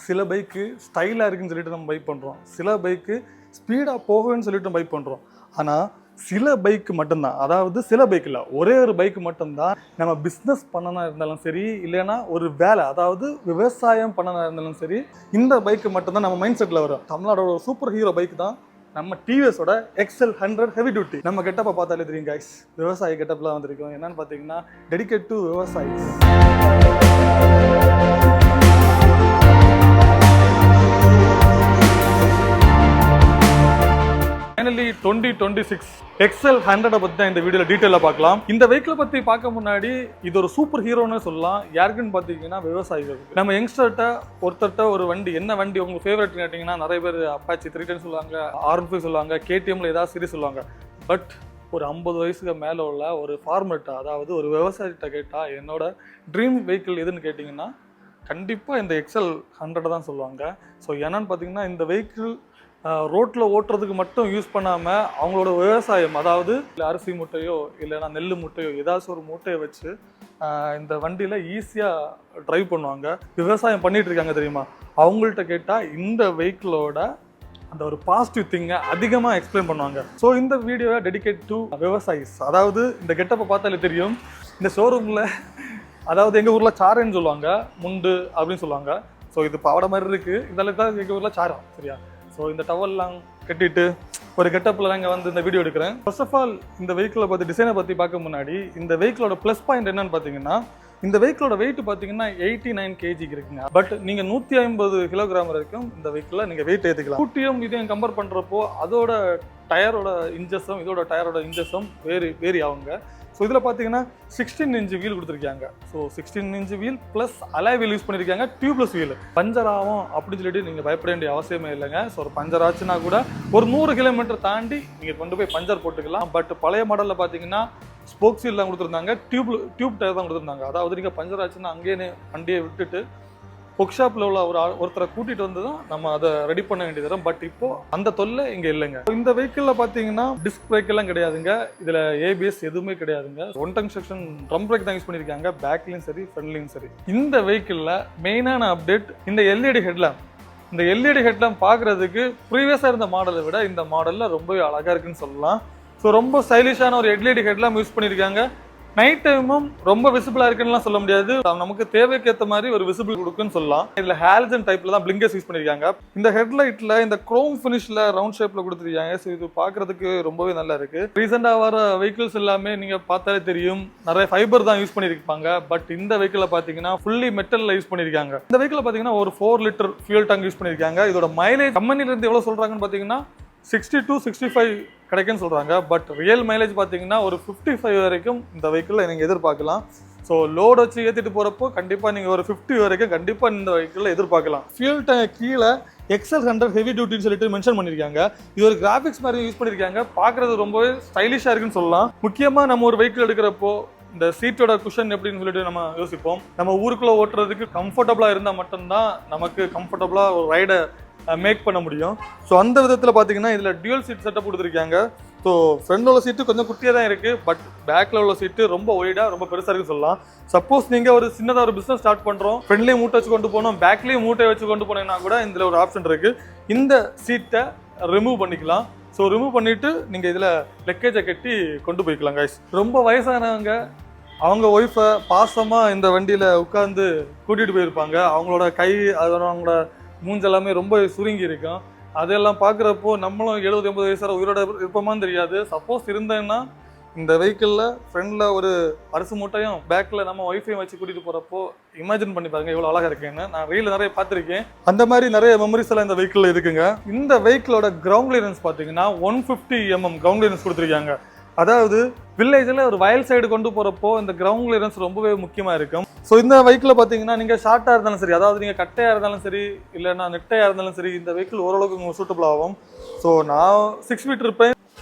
சில பைக்கு ஸ்டைலாக இருக்குன்னு சொல்லிட்டு நம்ம பைக் பண்ணுறோம், சில பைக்கு ஸ்பீடாக போகுன்னு சொல்லிட்டு நம்ம பைக் பண்ணுறோம். ஆனால் சில பைக்கு மட்டும்தான், அதாவது சில பைக் இல்லை, ஒரே ஒரு பைக்கு மட்டும்தான் நம்ம பிஸ்னஸ் பண்ணனா இருந்தாலும் சரி, இல்லைன்னா ஒரு வேலை, அதாவது விவசாயம் பண்ணனா இருந்தாலும் சரி, இந்த பைக்கு மட்டும்தான் நம்ம மைண்ட் செட்டில் வரும். தமிழ்நாடோட ஒரு சூப்பர் ஹீரோ பைக் தான் நம்ம டிவிஎஸோட XL100 ஹெவி டியூட்டி. நம்ம கெட்டப்பை பார்த்தாலே தெரியும் கைஸ், விவசாய கெட்டப்லாம் வந்திருக்கோம். என்னன்னு பார்த்தீங்கன்னா டெடிகேட் டு விவசாயி. ஃபைனலி 2026 XL100 பற்றி தான் இந்த வீடியோவில் டீட்டெயிலாக பார்க்கலாம். இந்த வெஹிக்கிளை பற்றி பார்க்க முன்னாடி இது ஒரு சூப்பர் ஹீரோன்னு சொல்லலாம். யாருக்குன்னு பார்த்தீங்கன்னா விவசாயிகள். நம்ம யங்ஸ்டர்கிட்ட ஒருத்தர்கிட்ட ஒரு வண்டி, என்ன வண்டி உங்களுக்கு ஃபேவரட் கேட்டிங்கன்னா நிறைய பேர் அப்பாச்சி 310 சொல்லுவாங்க, R15 சொல்லுவாங்க, KTMல ஏதாவது சீரிஸ் சொல்லுவாங்க. பட் ஒரு 50 வயசுக்கு மேலே உள்ள ஒரு ஃபார்மர்கிட்ட, அதாவது ஒரு விவசாயிகிட்ட கேட்டால் என்னோட ட்ரீம் வெஹிக்கிள் எதுன்னு கேட்டிங்கன்னா கண்டிப்பாக இந்த XL100 தான் சொல்லுவாங்க. ஸோ என்னன்னு பார்த்தீங்கன்னா இந்த வெஹிக்கிள் ரோட்டில் ஓட்டுறதுக்கு மட்டும் யூஸ் பண்ணாமல் அவங்களோட விவசாயம், அதாவது அரிசி மூட்டையோ இல்லைன்னா நெல் மூட்டையோ ஏதாச்சும் ஒரு மூட்டையை வச்சு இந்த வண்டியில் ஈஸியாக ட்ரைவ் பண்ணுவாங்க. விவசாயம் பண்ணிகிட்டு இருக்காங்க தெரியுமா, அவங்கள்ட்ட கேட்டால் இந்த வெஹிக்கிளோட அந்த ஒரு பாசிட்டிவ் திங்கை அதிகமாக எக்ஸ்பிளைன் பண்ணுவாங்க. ஸோ இந்த வீடியோவை டெடிகேட் டு விவசாயிஸ். அதாவது இந்த கெட்டப்பை பார்த்தாலே தெரியும், இந்த ஷோரூமில், அதாவது எங்கள் ஊரில் சாரன்னு சொல்லுவாங்க, முண்டு அப்படின்னு சொல்லுவாங்க. ஸோ இது பாவடை மாதிரி இருக்குது, இதெல்லாம் தான் எங்கள் ஊரில் சாரம், சரியா? ஸோ இந்த டவல்லாம் கட்டிட்டு ஒரு கெட்டப்பில் நாங்கள் வந்து இந்த வீடியோ எடுக்கிறேன். ஃபர்ஸ்ட் ஆஃப் ஆல் இந்த வெஹிக்கிளை பற்றி, டிசைனை பற்றி பார்க்க முன்னாடி இந்த வெஹிக்கிளோட ப்ளஸ் பாயிண்ட் என்னன்னு பார்த்தீங்கன்னா, இந்த வெஹிக்கிளோட வெயிட் பார்த்தீங்கன்னா 89 kg இருக்குங்க. பட் நீங்கள் 150 கிலோகிராம் வரைக்கும் இந்த வெஹிக்கிளை நீங்கள் வெயிட் ஏற்றிக்கலாம். ஸ்கூட்டியும் இதையும் கம்பேர் பண்ணுறப்போ அதோட டயரோட இன்ச்சஸும் இதோட டயரோட இன்ச்சஸும் வேரி ஆகுங்க. ஸோ இதில் பார்த்தீங்கன்னா 16 இன்ச் வீல் கொடுத்துருக்காங்க. So 16 inch wheel plus alloy wheel use பண்ணியிருக்காங்க, டியூப்லெஸ் வீல். பஞ்சர் ஆகும் அப்படின்னு சொல்லிட்டு நீங்கள் பயப்பட வேண்டிய அவசியமே இல்லைங்க. ஸோ ஒரு பஞ்சர் ஆச்சுன்னா கூட ஒரு 100 கிலோமீட்டர் தாண்டி நீங்கள் கொண்டு போய் பஞ்சர் போட்டுக்கலாம். பட் பழைய மாடலில் பார்த்தீங்கன்னா ஸ்போக்ஸ் வீல்லாம் கொடுத்துருந்தாங்க, டியூப் டயர் தான் கொடுத்துருந்தாங்க. அதாவது நீங்கள் பஞ்சர் ஆச்சுன்னா அங்கேயே வண்டியை விட்டுட்டு ஒர்க் ஷாப்பில் உள்ள ஒருத்தரை கூட்டிகிட்டு வந்து தான் நம்ம அதை ரெடி பண்ண வேண்டியது வரும். பட் இப்போ அந்த தொல்லை இங்கே இல்லைங்க. இந்த வெஹிக்கிளில் பார்த்தீங்கன்னா டிஸ்க் பிரேக் எல்லாம் கிடையாதுங்க, இதில் ABS எதுவுமே கிடையாதுங்க. One tongue section drum break தான் யூஸ் பண்ணியிருக்காங்க, பேக்லையும் சரி ஃப்ரண்ட்லையும் சரி. இந்த வெஹிக்கிளில் மெயினான அப்டேட் இந்த LED ஹெட்லாம்ப். இந்த LED ஹெட்லாம்ப் பார்க்குறதுக்கு ப்ரீவியஸாக இருந்த மாடலை விட இந்த மாடலில் ரொம்பவே அழகாக இருக்குன்னு சொல்லலாம். ஸோ ரொம்ப ஸ்டைலிஷான ஒரு LED ஹெட்லாம்ப் யூஸ் பண்ணியிருக்காங்க. நைட் டைமும் ரொம்ப விசிபிளா இருக்குன்னு சொல்ல முடியாது, நமக்கு தேவைக்கு ஏற்ற மாதிரி ஒரு விசிபிள் கொடுக்குன்னு சொல்லலாம். இதுல ஹாலஜன் டைப்ல தான் பிளிங்கர்ஸ் யூஸ் பண்ணிருக்காங்க. இந்த ஹெட்லைட்ல இந்த குரோம் ஃபினிஷ்ல ரவுண்ட் ஷேப்ல கொடுத்துருக்காங்க. ஸோ இது பாக்குறதுக்கு ரொம்பவே நல்லா இருக்கு. ரீசெண்டா வர வெஹிக்கிள்ஸ் எல்லாமே நீங்க பார்த்தாலே தெரியும், நிறைய ஃபைபர் தான் யூஸ் பண்ணிருப்பாங்க. பட் இந்த வெஹிக்கிள பாத்தீங்கன்னா ஃபுல்லி மெட்டல்ல யூஸ் பண்ணிருக்காங்க. இந்த வெஹிக்கிள பாத்தீங்கன்னா ஒரு 4 லிட்டர் ஃபியூல் டேங்க் யூஸ் பண்ணிருக்காங்க. இதோட மைலேஜ் கம்பெனில இருந்து எவ்வளவு சொல்றாங்கன்னு பாத்தீங்கன்னா 60 to 65 கிடைக்குன்னு சொல்கிறாங்க. பட் ரியல் மைலேஜ் பார்த்தீங்கன்னா ஒரு 55 வரைக்கும் இந்த வெஹிக்கிளில் நீங்கள் எதிர்பார்க்கலாம். ஸோ லோடு வச்சு ஏற்றிட்டு போகிறப்போ கண்டிப்பாக நீங்கள் ஒரு 50 வரைக்கும் கண்டிப்பாக இந்த வெஹிக்கிளில் எதிர்பார்க்கலாம். ஃபியூல் டேங்க் கீழே XL100 ஹெவி டியூட்டின்னு சொல்லிட்டு மென்ஷன் பண்ணியிருக்காங்க. இது ஒரு கிராஃபிக்ஸ் மாதிரி யூஸ் பண்ணியிருக்காங்க, பார்க்குறது ரொம்பவே ஸ்டைலிஷாக இருக்குன்னு சொல்லலாம். முக்கியமாக நம்ம ஒரு வெஹிக்கிள் எடுக்கிறப்போ இந்த சீட்டோட குஷன் எப்படின்னு சொல்லிட்டு நம்ம யோசிப்போம். நம்ம ஊருக்குள்ளே ஓட்டுறதுக்கு கம்ஃபர்டபுளாக இருந்தால் மட்டும்தான் நமக்கு கம்ஃபர்டபுளாக ஒரு ரைடை மேக் பண்ண முடியும். ஸோ அந்த விதத்தில் பார்த்தீங்கன்னா இதில் டியூல் சீட் செட்டப் கொடுத்துருக்காங்க. ஸோ ஃப்ரண்டில் உள்ள சீட்டு கொஞ்சம் குட்டியாக தான் இருக்குது, பட் பேக்கில் உள்ள சீட்டு ரொம்ப ஒய்டாக ரொம்ப பெருசாக இருக்குன்னு சொல்லலாம். சப்போஸ் நீங்கள் ஒரு சின்னதாக ஒரு பிஸ்னஸ் ஸ்டார்ட் பண்ணுறோம், ஃப்ரெண்ட்லேயும் மூட்டை வச்சு கொண்டு போகணும், பேக்லேயும் மூட்டை வச்சு கொண்டு போனீங்கன்னா கூட இதில் ஒரு ஆப்ஷன் இருக்குது. இந்த சீட்டை ரிமூவ் பண்ணிக்கலாம். ஸோ ரிமூவ் பண்ணிவிட்டு நீங்கள் இதில் லக்கேஜை கட்டி கொண்டு போய்க்கலாம் கைஸ். ரொம்ப வயசானவங்க அவங்க ஒய்ஃபை பாசமாக இந்த வண்டியில் உட்காந்து கூட்டிகிட்டு போயிருப்பாங்க. அவங்களோட கை, அதோட அவங்களோட மூஞ்செல்லாமே ரொம்ப சுருங்கி இருக்கும். அதெல்லாம் பார்க்குறப்போ நம்மளும் 70-80 வயசாக உயிரோட இருப்போமான்னு தெரியாது. சப்போஸ் இருந்தேன்னா இந்த வெஹிக்கிளில் ஃப்ரண்டில் ஒரு அரிசி மூட்டையும் பேக்கில் நம்ம ஒய்ஃபையும் வச்சு கூட்டிகிட்டு போகிறப்போ இமேஜின் பண்ணி பாருங்க எவ்வளோ அழகாக இருக்குன்னு. நான் ரீல் நிறைய பார்த்துருக்கேன், அந்த மாதிரி நிறைய மெமரிஸ் எல்லாம் இந்த வெஹிக்கிளில் இருக்குங்க. இந்த வெஹிக்கிளோட கிரவுண்ட் கிளியரன்ஸ் பார்த்தீங்கன்னா 150 mm கிரவுண்ட் கிளியரன்ஸ் கொடுத்துருக்காங்க. அதாவது வில்லேஜில் ஒரு வயல் சைடு கொண்டு போகிறப்போ இந்த கிரவுண்ட் கிளியரன்ஸ் ரொம்பவே முக்கியமாக இருக்கும். ஸோ இந்த வெஹிக்கிளில் பார்த்தீங்கன்னா நீங்கள் ஷார்ட்டாக இருந்தாலும் சரி, அதாவது நீங்கள் கட்டையாக இருந்தாலும் சரி, இல்லைன்னா நெட்டையாக இருந்தாலும் சரி, இந்த வெஹிக்கிள் ஓரளவுக்கு உங்களுக்கு சூட்டபிள் ஆகும். ஸோ நான் 6 feet இருப்பேன்,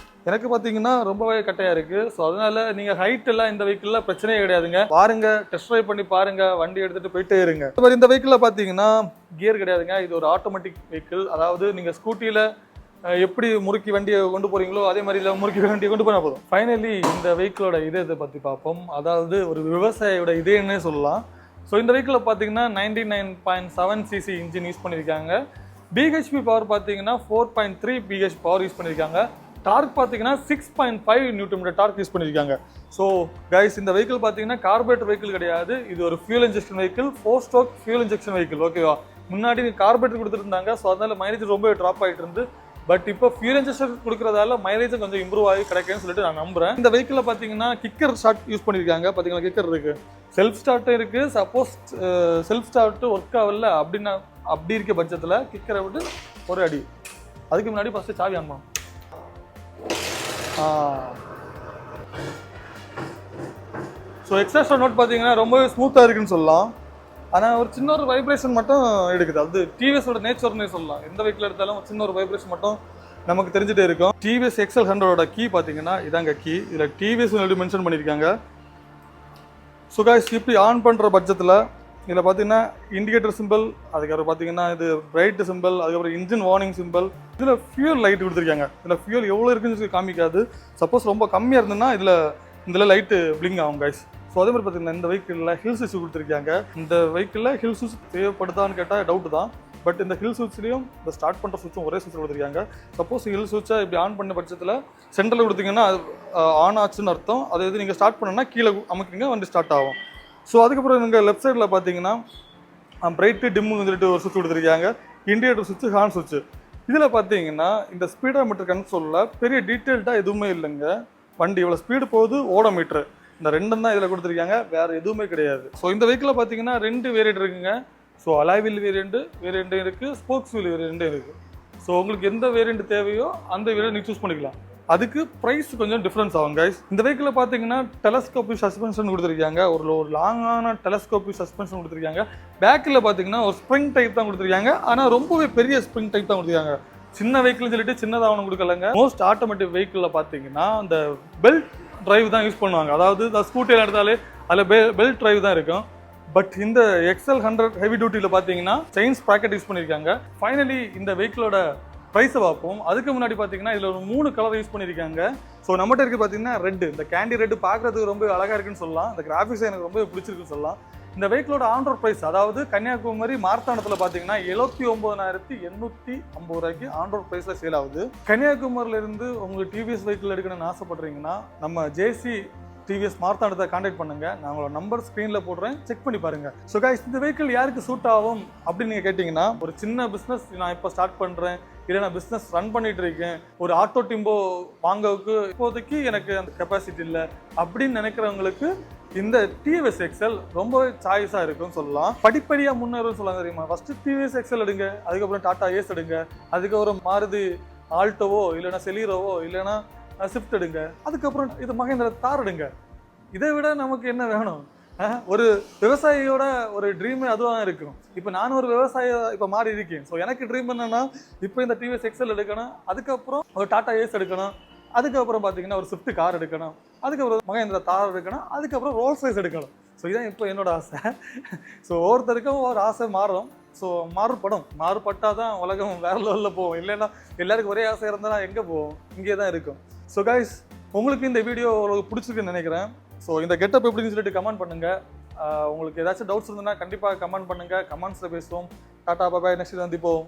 எனக்கு பார்த்தீங்கன்னா ரொம்பவே கட்டையாக இருக்குது. ஸோ அதனால நீங்கள் ஹைட் எல்லாம் இந்த வெஹிக்கிளில் பிரச்சனையே கிடையாதுங்க. பாருங்க, டெஸ்ட் ட்ரைவ் பண்ணி பாருங்க, வண்டி எடுத்துகிட்டு போயிட்டே இருங்க. இந்த வெஹிக்கிளில் பார்த்தீங்கன்னா கியர் கிடையாதுங்க, இது ஒரு ஆட்டோமேட்டிக் வெஹிக்கிள். அதாவது நீங்கள் ஸ்கூட்டியில் எப்படி முறுக்கி வண்டியை கொண்டு போறீங்களோ அதே மாதிரி இல்லை முறுக்கி வண்டியை கொண்டு போனால் போதும். ஃபைனலி இந்த வெஹிக்கிளோட இதயத்தை பற்றி பார்ப்போம். அதாவது ஒரு விவசாயியோட இதயன்னே சொல்லலாம். ஸோ இந்த வெஹிக்கிளில் பார்த்தீங்கன்னா 99.7 cc இன்ஜின் யூஸ் பண்ணியிருக்காங்க. பிஹெச்பி பவர் பார்த்தீங்கன்னா 4.3 பிஹெச் பவர் யூஸ் பண்ணியிருக்காங்க. டார்க் பார்த்தீங்கன்னா 6.5 நியூட்டன் டார்க் யூஸ் பண்ணியிருக்காங்க. ஸோ கைஸ் இந்த வெஹிக்கிள் பார்த்தீங்கன்னா கார்பரேட்டர் வெஹிக்கிள் கிடையாது, இது ஒரு fuel injection vehicle, 4 stroke fuel injection vehicle. ஓகேவா, முன்னாடி கார்பரேட்டர் கொடுத்துருந்தாங்க, ஸோ அதனால மைலேஜ் ரொம்ப ட்ராப் ஆகிட்டு இருந்து. பட் இப்போ ஃபியூல் இன்ஜெக்ஷன் கொடுக்குறதால மைலேஜ் கொஞ்சம் இம்ப்ரூவ் ஆகி கிடைக்குன்னு சொல்லிட்டு நான் நம்புறேன். இந்த வெஹிக்கிளில் பார்த்தீங்கன்னா கிக்கர் ஸ்டார்ட் யூஸ் பண்ணியிருக்காங்க. பார்த்தீங்கன்னா கிக்கர் இருக்கு, செல்ஃப் ஸ்டார்ட்டும் இருக்கு. சப்போஸ் செல்ஃப் ஸ்டார்ட் ஒர்க் ஆகல அப்படின்னா அப்படி இருக்க பட்சத்தில் கிக்கரை விட்டு ஒரு அடி. அதுக்கு முன்னாடி ஃபர்ஸ்ட் சாவி ஆன்மா. ஸோ எக்ஸாஸ்ட் நோட் பார்த்தீங்கன்னா ரொம்பவே ஸ்மூத்தாக இருக்குன்னு சொல்லலாம். ஆனால் ஒரு சின்ன ஒரு வைப்ரேஷன் மட்டும் எடுக்குது. அது டிவிஎஸோட நேச்சர்னே சொல்லலாம். எந்த வெஹிக்கிள் எடுத்தாலும் ஒரு சின்ன ஒரு வைப்ரேஷன் மட்டும் நமக்கு தெரிஞ்சுட்டே இருக்கும். டிவிஎஸ் XL 100 கீ பார்த்தீங்கன்னா இதாங்க கீ. இதில் டிவிஎஸ் மென்ஷன் பண்ணியிருக்காங்க. ஸோ காய்ஸ் இப்படி ஆன் பண்ணுற பட்சத்தில் இதில் பார்த்தீங்கன்னா இண்டிகேட்டர் சிம்பிள், அதுக்கப்புறம் பார்த்தீங்கன்னா இது பிரைட் சிம்பிள், அதுக்கப்புறம் இன்ஜின் வார்னிங் சிம்பிள். இதில் ஃபியூல் லைட் கொடுத்துருக்காங்க. இதில் ஃபியூல் எவ்வளோ இருக்குன்னு காமிக்காது. சப்போஸ் ரொம்ப கம்மியாக இருந்ததுன்னா இதில் லைட்டு பிளிங்க் ஆகும் கைஸ். ஸோ அதே மாதிரி பார்த்தீங்கன்னா இந்த வெஹிக்கிளில் ஹில் ஸ்விட்ச் கொடுத்துருக்காங்க. இந்த வெஹிக்கிளில் ஹில் ஸ்விட்ச் தேவைப்படுதான்னு கேட்டால் டவுட் தான். பட் இந்த ஹில் ஸ்விட்ச்லையும் இந்த ஸ்டார்ட் பண்ணுற ஸ்விட்சும் ஒரே ஸ்விட்ச் கொடுத்துருக்காங்க. சப்போஸ் ஹில் ஸ்விட்சை இப்படி ஆன் பண்ண பட்சத்தில் சென்டரில் கொடுத்தீங்கன்னா அது ஆன் ஆச்சுன்னு அர்த்தம். அதை எது நீங்கள் ஸ்டார்ட் பண்ணணும்னா கீழே அமைக்கிங்க, வண்டி ஸ்டார்ட் ஆகும். ஸோ அதுக்கப்புறம் நீங்கள் லெஃப்ட் சைடில் பார்த்தீங்கன்னா பிரைட்டு டிம்முன்னு சொல்லிட்டு ஒரு சுவிட்ச் கொடுத்துருக்காங்க. இண்டிகேட்டர் சுவிட்ச், ஹார்ன் சுவிட்ச். இதில் பார்த்தீங்கன்னா இந்த ஸ்பீடோமீட்டர் கன்சோலில் பெரிய டீட்டெயில்டாக எதுவுமே இல்லைங்க. வண்டி இவ்வளோ ஸ்பீடு போகுது, ஓடோமீட்ரு, இந்த ரெண்டும் தான் இதில் கொடுத்துருக்காங்க, வேறு எதுவுமே கிடையாது. ஸோ இந்த வெஹிக்கிளில் பார்த்தீங்கன்னா 2 வேரியண்ட் இருக்குங்க. ஸோ அலாய் வீல் வேரியண்ட்டு இருக்குது, ஸ்போக்ஸ் வீல் வேரியண்ட்டும் இருக்குது. ஸோ உங்களுக்கு எந்த வேரியண்ட் தேவையோ அந்த வேரியண்ட் நீங்கள் சூஸ் பண்ணிக்கலாம். அதுக்கு ப்ரைஸ் கொஞ்சம் டிஃப்ரென்ஸ் ஆகும் கைஸ். இந்த வெஹிக்கிளில் பார்த்தீங்கன்னா டெலஸ்கோபிக் சஸ்பென்ஷன் கொடுத்துருக்காங்க. ஒரு லாங்கான டெலஸ்கோபிக் சஸ்பென்ஷன் கொடுத்துருக்காங்க. பேக்கில் பார்த்தீங்கன்னா ஒரு ஸ்ப்ரிங் டைப் தான் கொடுத்துருக்காங்க. ஆனால் ரொம்பவே பெரிய ஸ்ப்ரிங் டைப் தான் கொடுத்துருக்காங்க. சின்ன வெஹிக்கிள்னு சொல்லிட்டு சின்னதாக ஒன்று கொடுக்கலங்க. மோஸ்ட் ஆட்டோமேட்டிக் வெஹிக்கிளில் பார்த்தீங்கன்னா அந்த பெல்ட் டிரைவ் தான் யூஸ் பண்ணுவாங்க. அதாவது ஸ்கூட்டியில் எடுத்தாலே அதில் பெல்ட் டிரைவ் தான் இருக்கும். பட் இந்த XL 100 ஹெவி டியூட்டியில் பார்த்தீங்கன்னா செயின் ஸ்ப்ராக்கெட் யூஸ் பண்ணியிருக்காங்க. ஃபைனலி இந்த வெஹிக்கிளோட ப்ரைஸை பார்ப்போம். அதுக்கு முன்னாடி பார்த்தீங்கன்னா இதில் ஒரு 3 கலர் யூஸ் பண்ணியிருக்காங்க. ஸோ நம்மகிட்ட இருக்குது பார்த்தீங்கன்னா ரெட்டு, இந்த கேண்டி ரெட்டு பார்க்குறதுக்கு ரொம்ப அழகாக இருக்குன்னு சொல்லலாம். இந்த கிராஃபிக்ஸ் எனக்கு ரொம்ப பிடிச்சிருக்குன்னு சொல்லலாம். இந்த வெஹிக்கிளோட ஆன் ரோட் ப்ரைஸ், அதாவது கன்னியாகுமரி மார்த்தாண்டத்தில் பார்த்தீங்கன்னா 79,850 ரூபாய்க்கு ஆன் ரோட் ப்ரைஸில் சேல் ஆகுது. கன்னியாகுமரியிலேருந்து உங்களுக்கு டிவிஎஸ் வெஹிக்கிள் எடுக்கணும்னு ஆசைப்படுறீங்கன்னா நம்ம ஜேசி டிவிஎஸ் மார்த்தாண்டத்தை கான்டாக்ட் பண்ணுங்க. நான் உங்களோட நம்பர் ஸ்க்ரீனில் போடுறேன், செக் பண்ணி பாருங்க. ஸோ கைஸ் இந்த வெஹிக்கிள் யாருக்கு சூட் ஆகும் அப்படின்னு நீங்கள் கேட்டிங்கன்னா, ஒரு சின்ன பிஸ்னஸ் நான் இப்போ ஸ்டார்ட் பண்ணுறேன், இல்லை நான் பிஸ்னஸ் ரன் பண்ணிட்டு இருக்கேன், ஒரு ஆட்டோ டிம்போ வாங்கவுக்கு இப்போதைக்கு எனக்கு அந்த கெப்பாசிட்டி இல்லை அப்படின்னு நினைக்கிறவங்களுக்கு இந்த டிவிஎஸ் XL ரொம்பவே சாய்ஸாக இருக்குன்னு சொல்லலாம். படிப்படியாக முன்னேறும் சொல்லலாம் தெரியுமா. ஃபஸ்ட்டு டிவிஎஸ் XL எடுங்க, அதுக்கப்புறம் டாடா ஏஸ் எடுங்க, அதுக்கப்புறம் மாருதி ஆல்டோவோ இல்லைனா செலீரோவோ இல்லைனா ஸ்விஃப்ட் எடுங்க, அதுக்கப்புறம் இது மகேந்திர தார் எடுங்க. இதை விட நமக்கு என்ன வேணும்? ஒரு விவசாயியோட ஒரு ட்ரீமே அதுவாக இருக்கும். இப்போ நானும் ஒரு விவசாய இப்போ மாறி இருக்கேன். ஸோ எனக்கு ட்ரீம் என்னன்னா இப்போ இந்த டிவிஎஸ் XL எடுக்கணும், அதுக்கப்புறம் ஒரு டாடா ஏஸ் எடுக்கணும், அதுக்கப்புறம் பார்த்தீங்கன்னா ஒரு ஸ்விஃப்ட் கார் எடுக்கணும், அதுக்கப்புறம் மகேந்திர தார் எடுக்கணும், அதுக்கப்புறம் ரோல்ஸ் ரைஸ் எடுக்கணும். ஸோ இதான் இப்போ என்னோட ஆசை. ஸோ ஒவ்வொருத்தருக்கும் ஒரு ஆசை மாறும். ஸோ மாறுபட்டால் தான் உலகம் வேற லெவலில் போகும். இல்லைன்னா எல்லாருக்கும் ஒரே ஆசை இருந்தால் எங்கே போவோம்? இங்கே தான் இருக்கும். ஸோ கைஸ் உங்களுக்கு இந்த வீடியோ உங்களுக்கு பிடிச்சிருக்குன்னு நினைக்கிறேன். ஸோ இந்த கெட்டப் எப்படின்னு சொல்லிட்டு கமெண்ட் பண்ணுங்கள். உங்களுக்கு ஏதாச்சும் டவுட்ஸ் இருந்ததுன்னா கண்டிப்பாக கமெண்ட் பண்ணுங்கள். கமெண்ட்ஸில் பேசுவோம். டாடா பாய், நெக்ஸ்ட் சந்திப்போம்.